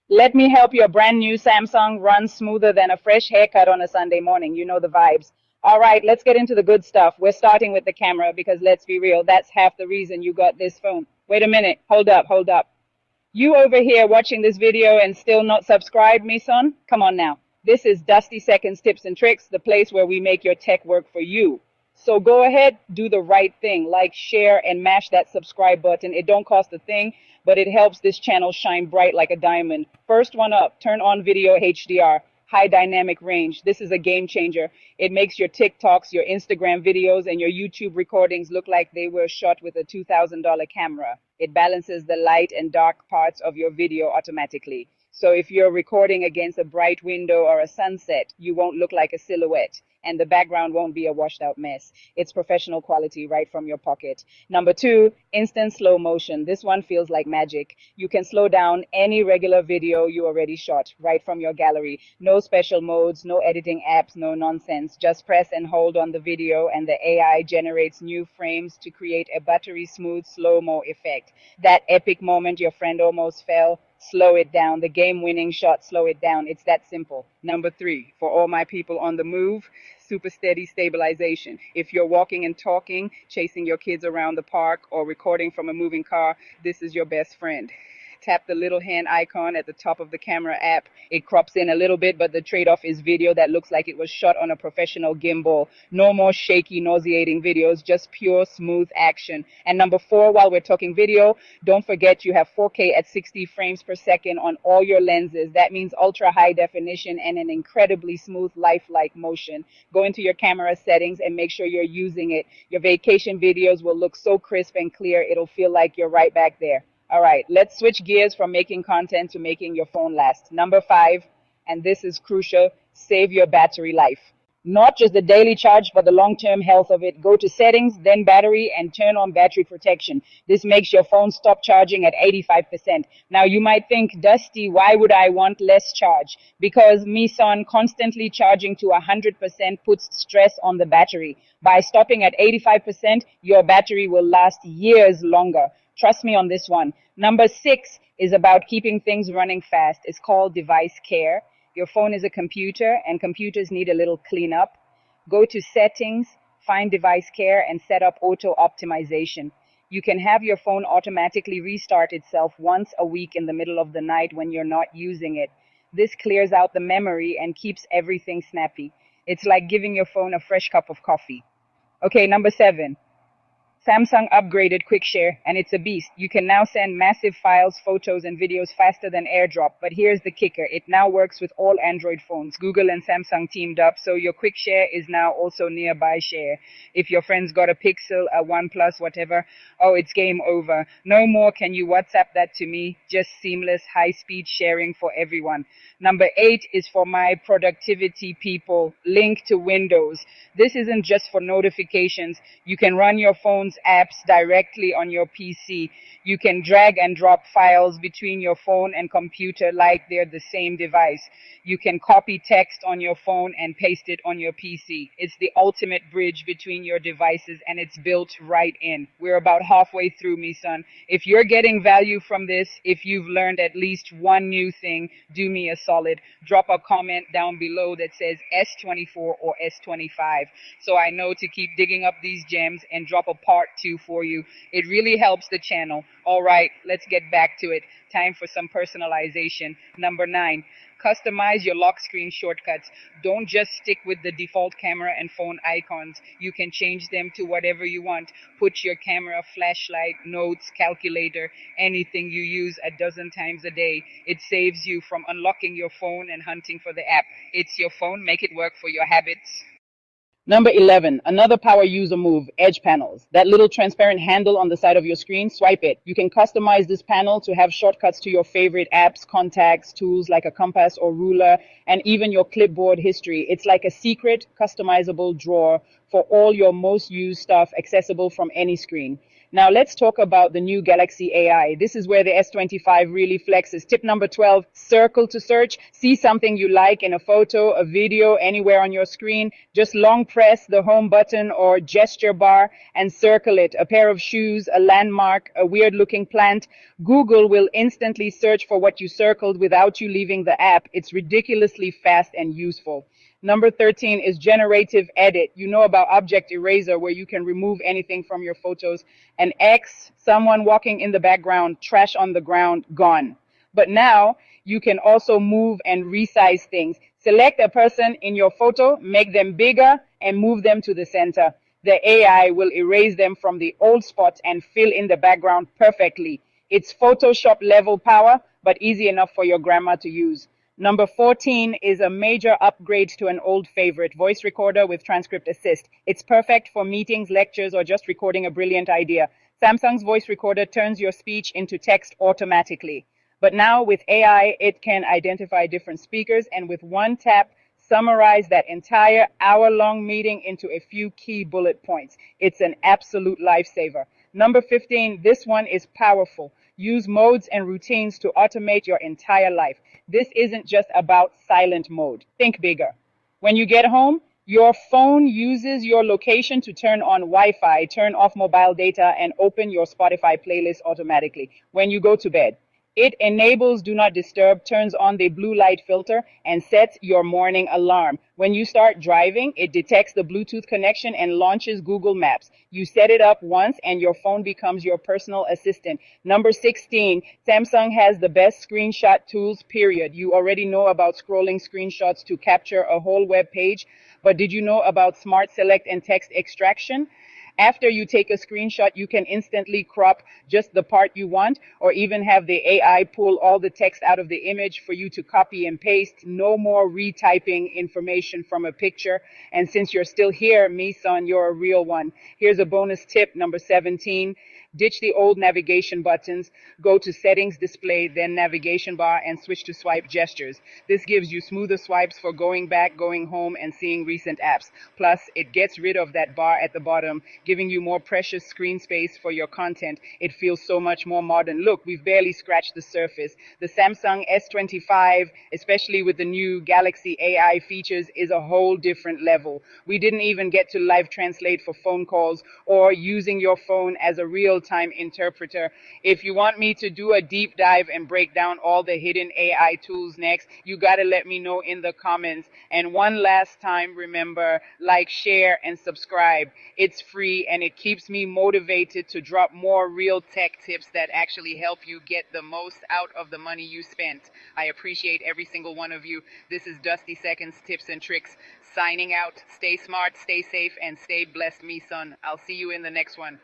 Let me help your brand new Samsung run smoother than a fresh haircut on a Sunday morning. You know the vibes. All right, let's get into the good stuff. We're starting with the camera because let's be real, that's half the reason you got this phone. Wait a minute. Hold up, hold up. You over here watching this video and still not subscribed, MeSon? Come on now. This is Dusty Seconds Tips and Tricks, the place where we make your tech work for you. So go ahead, do the right thing. Like, share, and mash that subscribe button. It don't cost a thing, but it helps this channel shine bright like a diamond. First one up, turn on video HDR, high dynamic range. This is a game changer. It makes your TikToks, your Instagram videos, and your YouTube recordings look like they were shot with a $2,000 camera. It balances the light and dark parts of your video automatically. So if you're recording against a bright window or a sunset, you won't look like a silhouette, and the background won't be a washed out mess. It's professional quality right from your pocket. Number two, instant slow motion. This one feels like magic. You can slow down any regular video you already shot right from your gallery. No special modes, no editing apps, no nonsense. Just press and hold on the video and the AI generates new frames to create a buttery smooth slow-mo effect. That epic moment your friend almost fell, slow it down. The game-winning shot, slow it down. It's that simple. Number three, for all my people on the move, super steady stabilization. If you're walking and talking, chasing your kids around the park, or recording from a moving car, this is your best friend. Tap the little hand icon at the top of the camera app. It crops in a little bit, but the trade-off is video that looks like it was shot on a professional gimbal. No more shaky, nauseating videos, just pure, smooth action. And number four, while we're talking video, don't forget you have 4K at 60 frames per second on all your lenses. That means ultra high definition and an incredibly smooth, lifelike motion. Go into your camera settings and make sure you're using it. Your vacation videos will look so crisp and clear, it'll feel like you're right back there. All right, let's switch gears from making content to making your phone last. Number five, and this is crucial, save your battery life. Not just the daily charge, but the long-term health of it. Go to settings, then battery, and turn on battery protection. This makes your phone stop charging at 85%. Now, you might think, Dusty, why would I want less charge? Because MeSon constantly charging to 100% puts stress on the battery. By stopping at 85%, your battery will last years longer. Trust me on this one. Number six is about keeping things running fast. It's called device care. Your phone is a computer, and computers need a little cleanup. Go to settings, find device care, and set up auto optimization. You can have your phone automatically restart itself once a week in the middle of the night when you're not using it. This clears out the memory and keeps everything snappy. It's like giving your phone a fresh cup of coffee. Okay, number seven. Samsung upgraded Quick Share, and it's a beast. You can now send massive files, photos, and videos faster than AirDrop. But here's the kicker. It now works with all Android phones. Google and Samsung teamed up, so your Quick Share is now also Nearby Share. If your friend's got a Pixel, a OnePlus, whatever, oh, it's game over. No more can you WhatsApp that to me. Just seamless, high-speed sharing for everyone. Number eight is for my productivity people. Link to Windows. This isn't just for notifications. You can run your phone's apps directly on your PC. You can drag and drop files between your phone and computer like they're the same device. You can copy text on your phone and paste it on your PC. It's the ultimate bridge between your devices, and it's built right in. We're about halfway through, MeSon. If you're getting value from this, if you've learned at least one new thing, do me a solid. Drop a comment down below that says S24 or S25, so I know to keep digging up these gems and drop a part two for you. It really helps the channel. All right, let's get back to it. Time for some personalization. Number nine, customize your lock screen shortcuts. Don't just stick with the default camera and phone icons. You can change them to whatever you want. Put your camera, flashlight, notes, calculator, anything you use a dozen times a day. It saves you from unlocking your phone and hunting for the app. It's your phone. Make it work for your habits. Number 11, another power user move, edge panels. That little transparent handle on the side of your screen, swipe it. You can customize this panel to have shortcuts to your favorite apps, contacts, tools like a compass or ruler, and even your clipboard history. It's like a secret, customizable drawer for all your most used stuff accessible from any screen. Now let's talk about the new Galaxy AI. This is where the S25 really flexes. Tip number 12, circle to search. See something you like in a photo, a video, anywhere on your screen. Just long press the home button or gesture bar and circle it. A pair of shoes, a landmark, a weird looking plant. Google will instantly search for what you circled without you leaving the app. It's ridiculously fast and useful. Number 13 is generative edit. You know about object eraser, where you can remove anything from your photos. An X, someone walking in the background, trash on the ground, gone. But now you can also move and resize things. Select a person in your photo, make them bigger, and move them to the center. The AI will erase them from the old spot and fill in the background perfectly. It's Photoshop level power, but easy enough for your grandma to use. Number 14 is a major upgrade to an old favorite, voice recorder with transcript assist. It's perfect for meetings, lectures, or just recording a brilliant idea. Samsung's voice recorder turns your speech into text automatically. But now with AI, it can identify different speakers and with one tap, summarize that entire hour-long meeting into a few key bullet points. It's an absolute lifesaver. Number 15, this one is powerful. Use modes and routines to automate your entire life. This isn't just about silent mode. Think bigger. When you get home, your phone uses your location to turn on Wi-Fi, turn off mobile data, and open your Spotify playlist automatically. When you go to bed, it enables Do Not Disturb, turns on the blue light filter, and sets your morning alarm. When you start driving, it detects the Bluetooth connection and launches Google Maps. You set it up once and your phone becomes your personal assistant. Number 16, Samsung has the best screenshot tools, period. You already know about scrolling screenshots to capture a whole web page, but did you know about Smart Select and text extraction? After you take a screenshot, you can instantly crop just the part you want, or even have the AI pull all the text out of the image for you to copy and paste. No more retyping information from a picture. And since you're still here, MeSon, you're a real one. Here's a bonus tip, number 17. Ditch the old navigation buttons, go to settings, display, then navigation bar, and switch to swipe gestures. This gives you smoother swipes for going back, going home, and seeing recent apps. Plus, it gets rid of that bar at the bottom, giving you more precious screen space for your content. It feels so much more modern. Look, we've barely scratched the surface. The Samsung S25, especially with the new Galaxy AI features, is a whole different level. We didn't even get to live translate for phone calls or using your phone as a real-time interpreter. If you want me to do a deep dive and break down all the hidden AI tools next, you gotta let me know in the comments. And one last time, remember, like, share, and subscribe. It's free and it keeps me motivated to drop more real tech tips that actually help you get the most out of the money you spent. I appreciate every single one of you. This is Dusty Seconds Tips and Tricks signing out. Stay smart, stay safe, and stay blessed, MeSon. I'll see you in the next one.